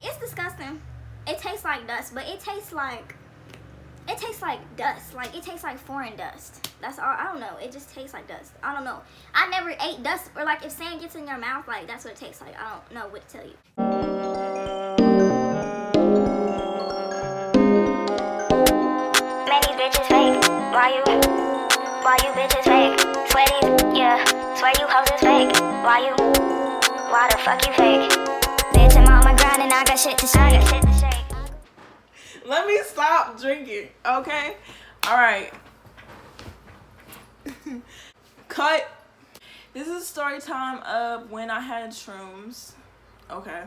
It's disgusting. It tastes like dust, but it tastes like dust. Like it tastes like foreign dust. That's all. I don't know. It just tastes like dust. I don't know. I never ate dust, or like if sand gets in your mouth, like that's what it tastes like. I don't know what to tell you. Many bitches fake. Why you bitches fake? Sweaty, yeah. Swear you hoes is fake. Why the fuck you fake? Bitch, I'm on my grind and I got shit to say. Let me stop drinking, okay? All right. Cut. This is story time of when I had shrooms. Okay.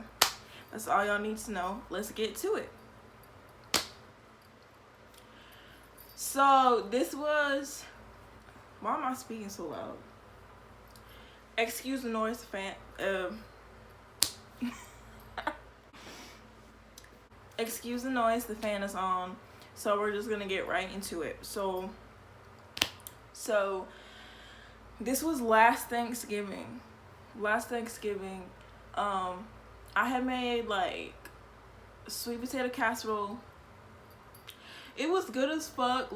That's all y'all need to know. Let's get to it. So this was... Why am I speaking so loud? Excuse the noise, fan. Excuse the noise, the fan is on. So we're just gonna get right into it. So this was last Thanksgiving. I had made like sweet potato casserole. It was good as fuck.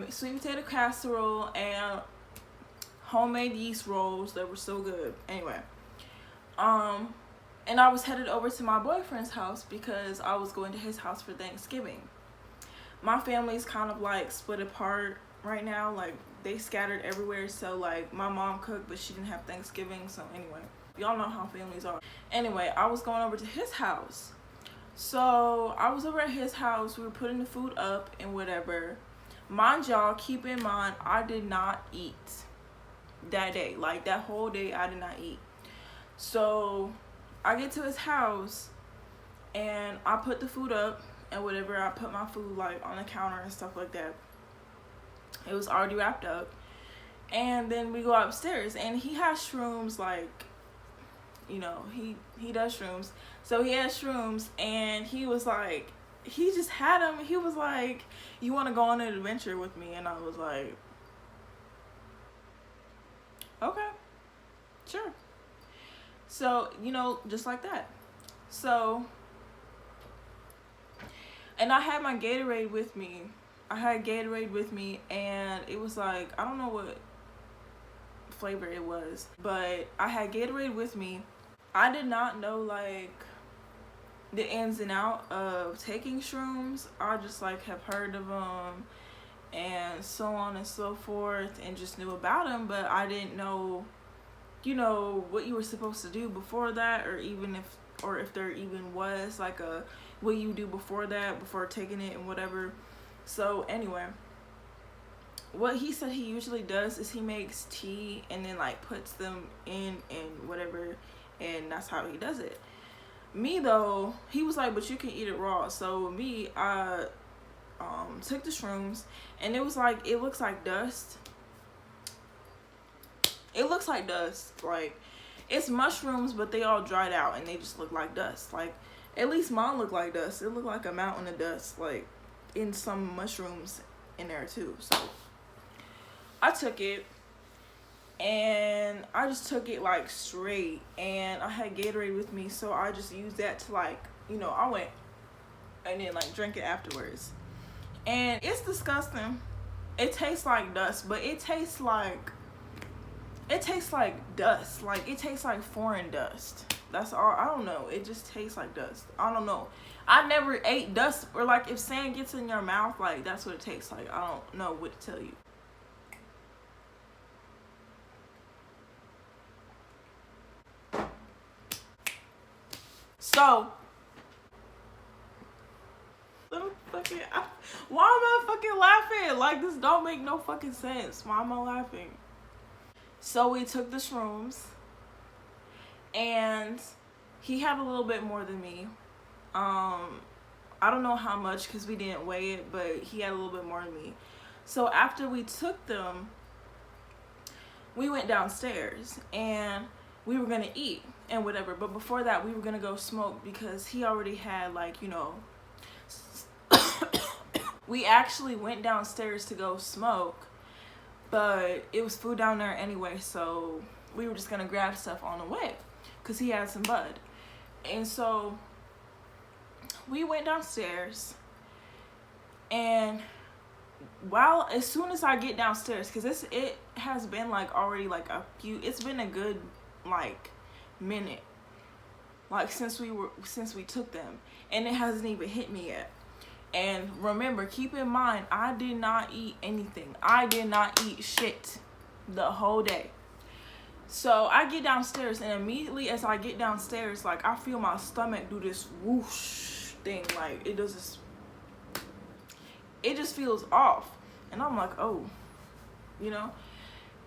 Sweet potato casserole and homemade yeast rolls that were so good. Anyway, and I was headed over to my boyfriend's house because I was going to his house for Thanksgiving. My family's kind of like split apart right now. Like they scattered everywhere. So like my mom cooked, but she didn't have Thanksgiving. So anyway, y'all know how families are. Anyway, I was going over to his house. So I was over at his house. We were putting the food up and whatever. Mind y'all, keep in mind, I did not eat that day. Like that whole day, I did not eat. So I get to his house and I put the food up and whatever. I put my food like on the counter and stuff like that. It was already wrapped up. And then we go upstairs and he has shrooms, like, you know, he does shrooms. So he has shrooms and he was like, he just had them. He was like, you want to go on an adventure with me? And I was like, okay, sure. So, you know, just like that. So, and I had my Gatorade with me. And it was like, I don't know what flavor it was, but I had Gatorade with me. I did not know like the ins and out of taking shrooms. I just like have heard of them and so on and so forth and just knew about them, but I didn't know, you know, what you were supposed to do before that, or if there even was like a what you do before that, before taking it and whatever. So anyway, what he said he usually does is he makes tea and then like puts them in and whatever, and that's how he does it. Me though, he was like, but you can eat it raw. So me, I took the shrooms and it was like, it looks like dust. Like it's mushrooms, but they all dried out and they just look like dust. Like at least mine looked like dust. It looked like a mountain of dust, like in some mushrooms in there too. So I took it and I just took it like straight, and I had Gatorade with me, so I just used that to like, you know, I went and then like drink it afterwards. And it's disgusting. It tastes like dust, but it tastes like dust. Like it tastes like foreign dust. That's all. I don't know. It just tastes like dust. I don't know. I never ate dust, or like if sand gets in your mouth, like that's what it tastes like. I don't know what to tell you. So, why am I fucking laughing? Like, this don't make no fucking sense. Why am I laughing? So, we took the shrooms, and he had a little bit more than me. I don't know how much because we didn't weigh it, but he had a little bit more than me. So, after we took them, we went downstairs, and we were gonna eat and whatever, but before that we were gonna go smoke because he already had like, you know, we actually went downstairs to go smoke, but it was food down there anyway, so we were just gonna grab stuff on the way because he had some bud. And so we went downstairs, and as soon as I get downstairs, because it has been like already like it's been a good like minute, like since we took them, and it hasn't even hit me yet. And remember, keep in mind, I did not eat anything. I did not eat shit the whole day. So I get downstairs, and immediately as I get downstairs, like I feel my stomach do this whoosh thing, like it does this. It just feels off, and I'm like, oh, you know,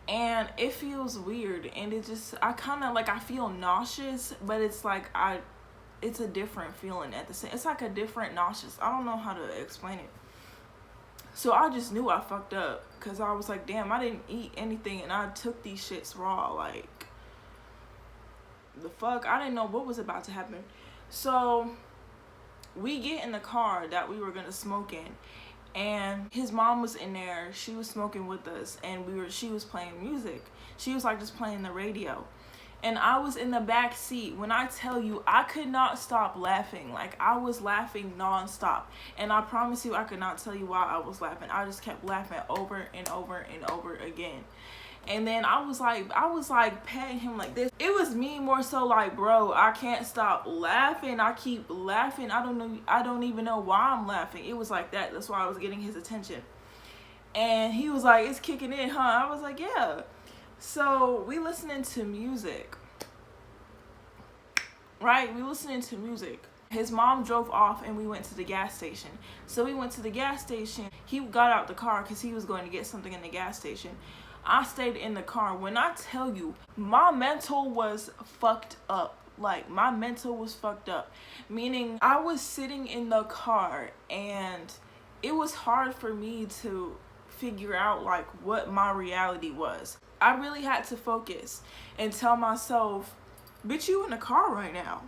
and it feels weird, and I kind of like, I feel nauseous, but it's like it's a different feeling at the same. It's like a different nauseous. I don't know how to explain it. So I just knew I fucked up, because I was like, damn, I didn't eat anything, and I took these shits raw. Like, the fuck? I didn't know what was about to happen. So we get in the car that we were going to smoke in, and his mom was in there. She was smoking with us, and she was playing music. She was like just playing the radio. And I was in the back seat. When I tell you, I could not stop laughing. Like, I was laughing nonstop. And I promise you, I could not tell you why I was laughing. I just kept laughing over and over and over again. And then I was like patting him like this. It was me more so like, bro, I can't stop laughing. I keep laughing. I don't even know why I'm laughing. It was like that. That's why I was getting his attention. And he was like, it's kicking in, huh? I was like, yeah. So we listening to music, right? We listening to music. His mom drove off, and we went to the gas station. So we went to the gas station. He got out the car because he was going to get something in the gas station. I stayed in the car. When I tell you, my mental was fucked up. Like, my mental was fucked up. Meaning, I was sitting in the car, and it was hard for me to figure out, like, what my reality was. I really had to focus and tell myself, bitch, you in the car right now.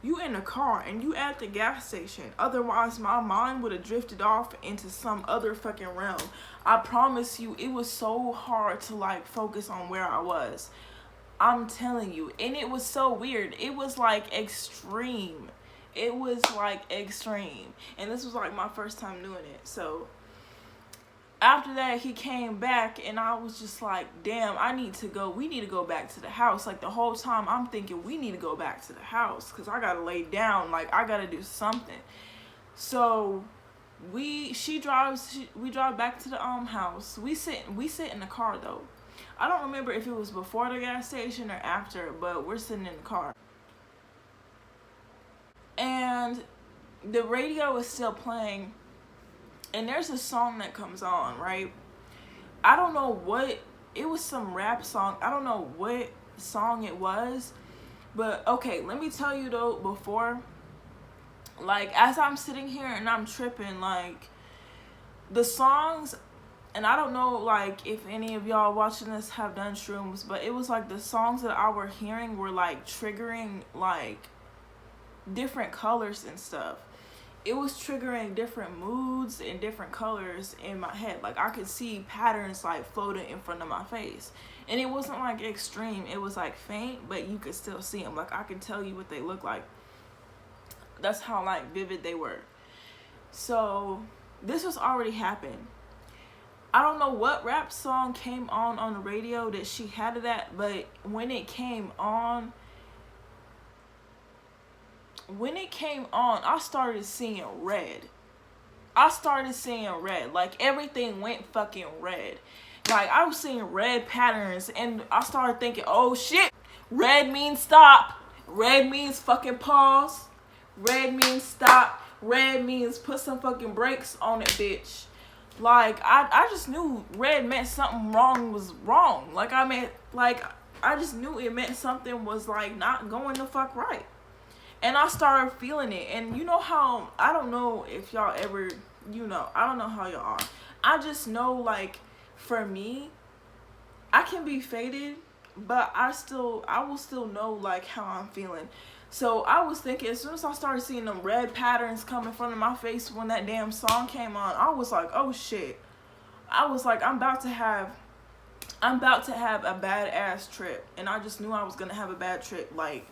You in the car, and you at the gas station. Otherwise, my mind would have drifted off into some other fucking realm. I promise you, it was so hard to like focus on where I was. I'm telling you. And it was so weird. It was like extreme. It was like extreme. And this was like my first time doing it. So after that, he came back, and I was just like, damn, we need to go back to the house. Like, the whole time I'm thinking, we need to go back to the house, because I gotta lay down, like, I gotta do something. So we drive back to the house. We sit in the car, though. I don't remember if it was before the gas station or after, but we're sitting in the car. And the radio is still playing, and there's a song that comes on, right? I don't know it was some rap song. I don't know what song it was. But, okay, let me tell you, though, before, like, as I'm sitting here and I'm tripping, like, the songs, and I don't know, like, if any of y'all watching this have done shrooms, but it was, like, the songs that I were hearing were, like, triggering, like, different colors and stuff. It was triggering different moods and different colors in my head. Like, I could see patterns, like, floating in front of my face. And it wasn't, like, extreme. It was, like, faint, but you could still see them. Like, I could tell you what they look like. That's how, like, vivid they were. So, this was already happened. I don't know what rap song came on the radio that she had it at, but when it came on, I started seeing red. Like, everything went fucking red. Like, I was seeing red patterns, and I started thinking, oh shit, red means stop. Red means fucking pause. Red means stop. Red means put some fucking brakes on it, bitch. Like, I just knew red meant something wrong was wrong. Like, I just knew it meant something was, like, not going the fuck right. And I started feeling it. And you know how, I don't know if y'all ever, I don't know how y'all are. I just know, like, for me, I can be faded, but I will still know, like, how I'm feeling. So I was thinking, as soon as I started seeing them red patterns come in front of my face when that damn song came on, I was like, oh shit. I was like, I'm about to have a bad ass trip. And I just knew I was gonna have a bad trip. Like,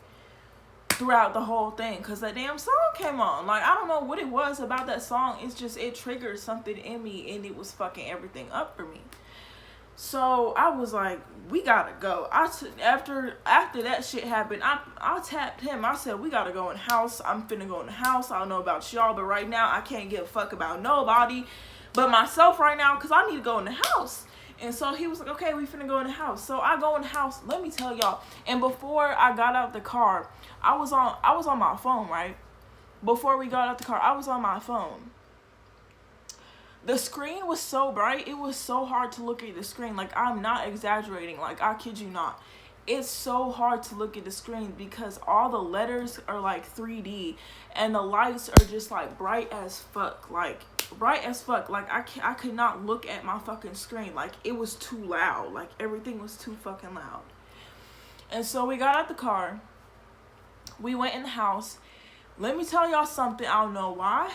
throughout the whole thing because that damn song came on. Like, I don't know what it was about that song. It's just, it triggered something in me and it was fucking everything up for me. So I was like, we gotta go. After that shit happened, I tapped him. I said, we gotta go in the house. I'm finna go in the house. I don't know about y'all, but right now I can't give a fuck about nobody but myself right now because I need to go in the house. And so he was like, okay, we finna go in the house. So I go in the house. Let me tell y'all. And before I got out the car, I was on my phone, right? Before we got out the car, I was on my phone. The screen was so bright, it was so hard to look at the screen. Like, I'm not exaggerating. Like, I kid you not. It's so hard to look at the screen because all the letters are like 3D and the lights are just like bright as fuck. Like, bright as fuck. Like, I could not look at my fucking screen. Like, it was too loud. Like, everything was too fucking loud. And so we got out the car. We went in the house. Let me tell y'all something. I don't know why.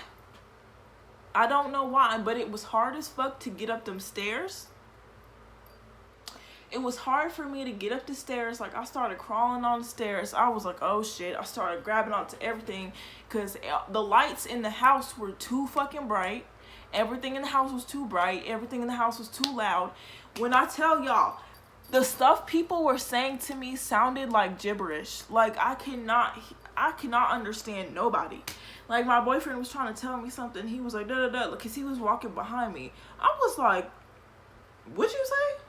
I don't know why, but it was hard as fuck to get up them stairs. It was hard for me to get up the stairs. Like, I started crawling on the stairs. I was like, oh shit. I started grabbing onto everything because the lights in the house were too fucking bright. Everything in the house was too bright. Everything in the house was too loud. When I tell y'all, the stuff people were saying to me sounded like gibberish. Like, I cannot understand nobody. Like, my boyfriend was trying to tell me something. He was like, da da da, because he was walking behind me. I was like, what'd you say?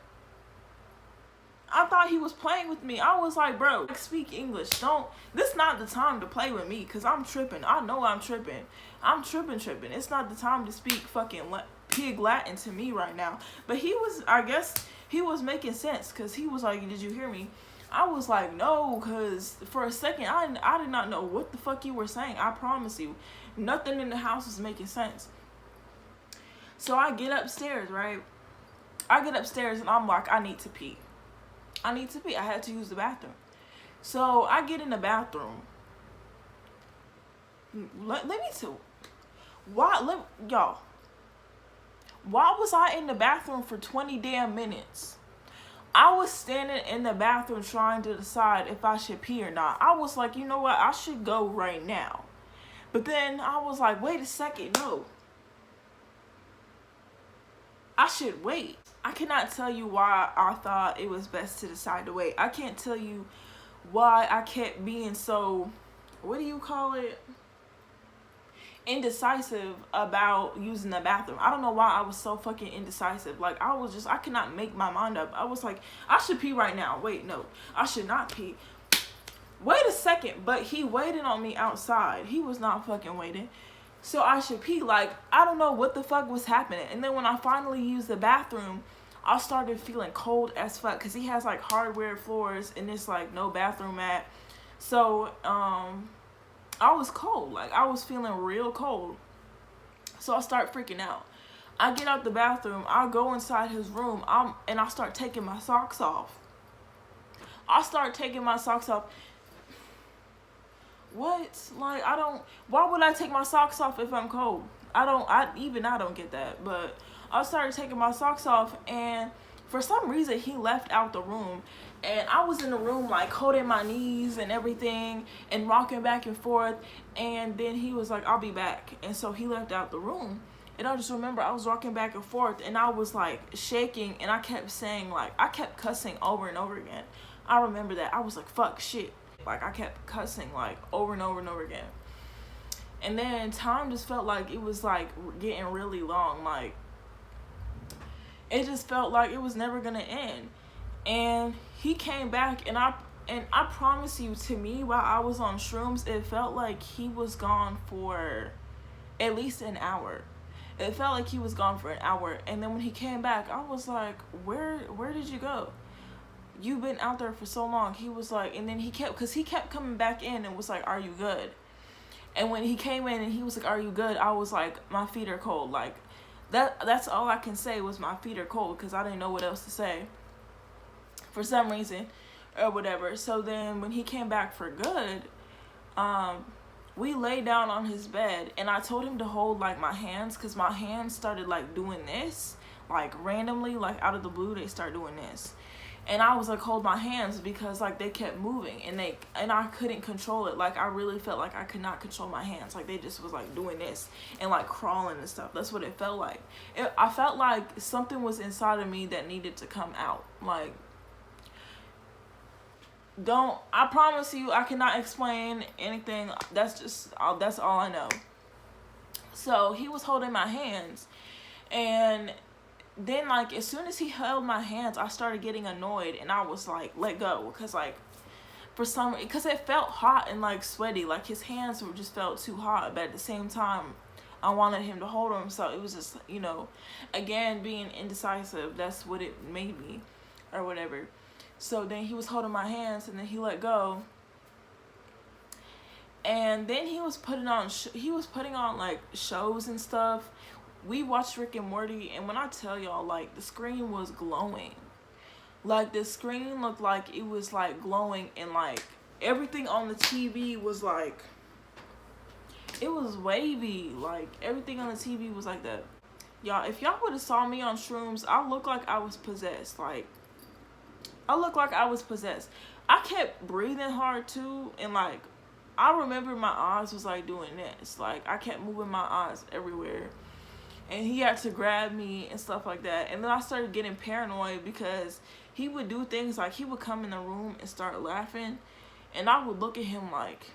I thought he was playing with me. I was like, bro, speak English. This not the time to play with me, because I'm tripping. I know I'm tripping. I'm tripping. It's not the time to speak fucking pig Latin to me right now. But I guess he was making sense, because he was like, did you hear me? I was like, no, because for a second, I did not know what the fuck you were saying. I promise you. Nothing in the house was making sense. So I get upstairs, right? I get upstairs and I'm like, I need to pee. I had to use the bathroom. So I get in the bathroom. Y'all. Why was I in the bathroom for 20 damn minutes? I was standing in the bathroom trying to decide if I should pee or not. I was like, you know what? I should go right now. But then I was like, wait a second. No. I should wait. I cannot tell you why I thought it was best to decide to wait. I can't tell you why I kept being so, what do you call it? Indecisive about using the bathroom. I don't know why I was so fucking indecisive. Like, I could not make my mind up. I was like, I should pee right now. Wait, no, I should not pee. Wait a second. But he waited on me outside. He was not fucking waiting. So I should pee. Like, I don't know what the fuck was happening. And then when I finally used the bathroom, I started feeling cold as fuck. Because he has like hardwood floors and it's like no bathroom mat. So, I was cold. Like, I was feeling real cold. So I start freaking out. I get out the bathroom. I go inside his room. And I start taking my socks off. What? Like, why would I take my socks off if I'm cold? I don't get that. But I started taking my socks off, and for some reason he left out the room. And I was in the room like holding my knees and everything and rocking back and forth. And then he was like, I'll be back. And so he left out the room. And I just remember I was rocking back and forth and I was like shaking and I kept saying, like, I kept cussing over and over again. I remember that. I was like, fuck, shit. Like, I kept cussing like over and over and over again. And then time just felt like it was like getting really long. Like, it just felt like it was never gonna end. And he came back, and I promise you, to me, while I was on shrooms, it felt like he was gone for at least an hour. It felt like he was gone for an hour. And then when he came back, I was like, where did you go? You've been out there for so long. He was like, and then he kept coming back in and was like, are you good? And when he came in and he was like, are you good? I was like, my feet are cold. Like, that's all I can say was my feet are cold, because I didn't know what else to say for some reason or whatever. So then when he came back for good, we lay down on his bed and I told him to hold like my hands, because my hands started like doing this, like randomly, like out of the blue, they start doing this. And I was like, hold my hands, because like they kept moving, and I couldn't control it. Like I really felt like I could not control my hands. Like they just was like doing this and like crawling and stuff. That's what it felt like. I felt like something was inside of me that needed to come out. Like, I promise you, I cannot explain anything. That's all I know. So he was holding my hands, and then like as soon as he held my hands, I started getting annoyed, and I was like, let go, because like because it felt hot and like sweaty. Like his hands were just felt too hot, but at the same time I wanted him to hold them. So it was just, again, being indecisive. That's what it made me, or whatever. So then he was holding my hands, and then he let go, and then he was putting on like shows and stuff. We watched Rick and Morty, and when I tell y'all, like, the screen was glowing. Like, the screen looked like it was, like, glowing, and, like, everything on the TV was, like, it was wavy. Like, everything on the TV was like that. Y'all, if y'all would have saw me on shrooms, I looked like I was possessed. Like, I looked like I was possessed. I kept breathing hard, too, and, like, I remember my eyes was, like, doing this. Like, I kept moving my eyes everywhere. And he had to grab me and stuff like that. And then I started getting paranoid, because he would do things like he would come in the room and start laughing. And I would look at him like,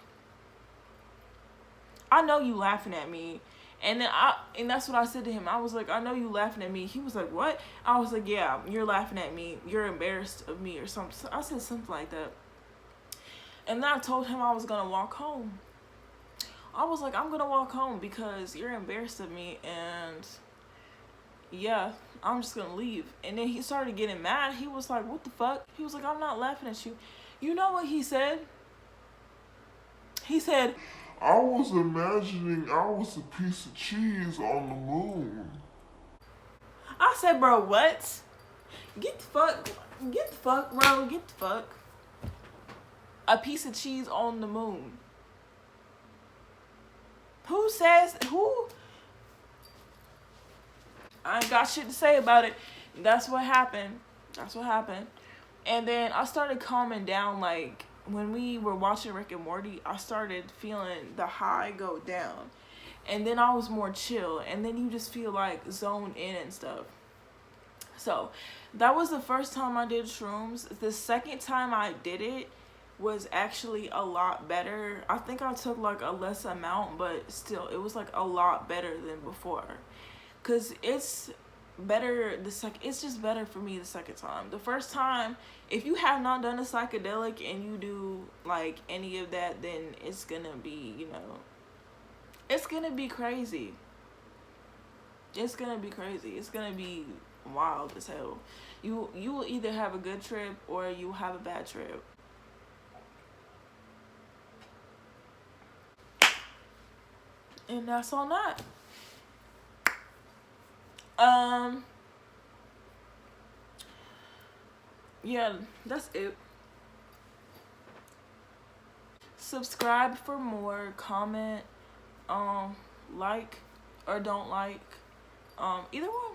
I know you laughing at me. And then that's what I said to him. I was like, I know you laughing at me. He was like, what? I was like, yeah, you're laughing at me. You're embarrassed of me or something. I said something like that. And then I told him I was going to walk home. I was like, I'm going to walk home because you're embarrassed of me, and yeah, I'm just going to leave. And then he started getting mad. He was like, what the fuck? He was like, I'm not laughing at you. You know what he said? He said, I was imagining I was a piece of cheese on the moon. I said, bro, what? Get the fuck, bro, get the fuck. A piece of cheese on the moon. Who? I ain't got shit to say about it. That's what happened. And then I started calming down. Like, when we were watching Rick and Morty, I started feeling the high go down. And then I was more chill. And then you just feel like zoned in and stuff. So, that was the first time I did shrooms. The second time I did it was actually a lot better. I think I took like a less amount, but still, it was like a lot better than before. Cause it's better it's just better for me the second time. The first time, if you have not done a psychedelic and you do like any of that, then it's gonna be, it's gonna be crazy. It's gonna be crazy. It's gonna be wild as hell. You will either have a good trip or you will have a bad trip. And that's on that. Yeah, that's it. Subscribe for more. Comment, like or don't like. Either one.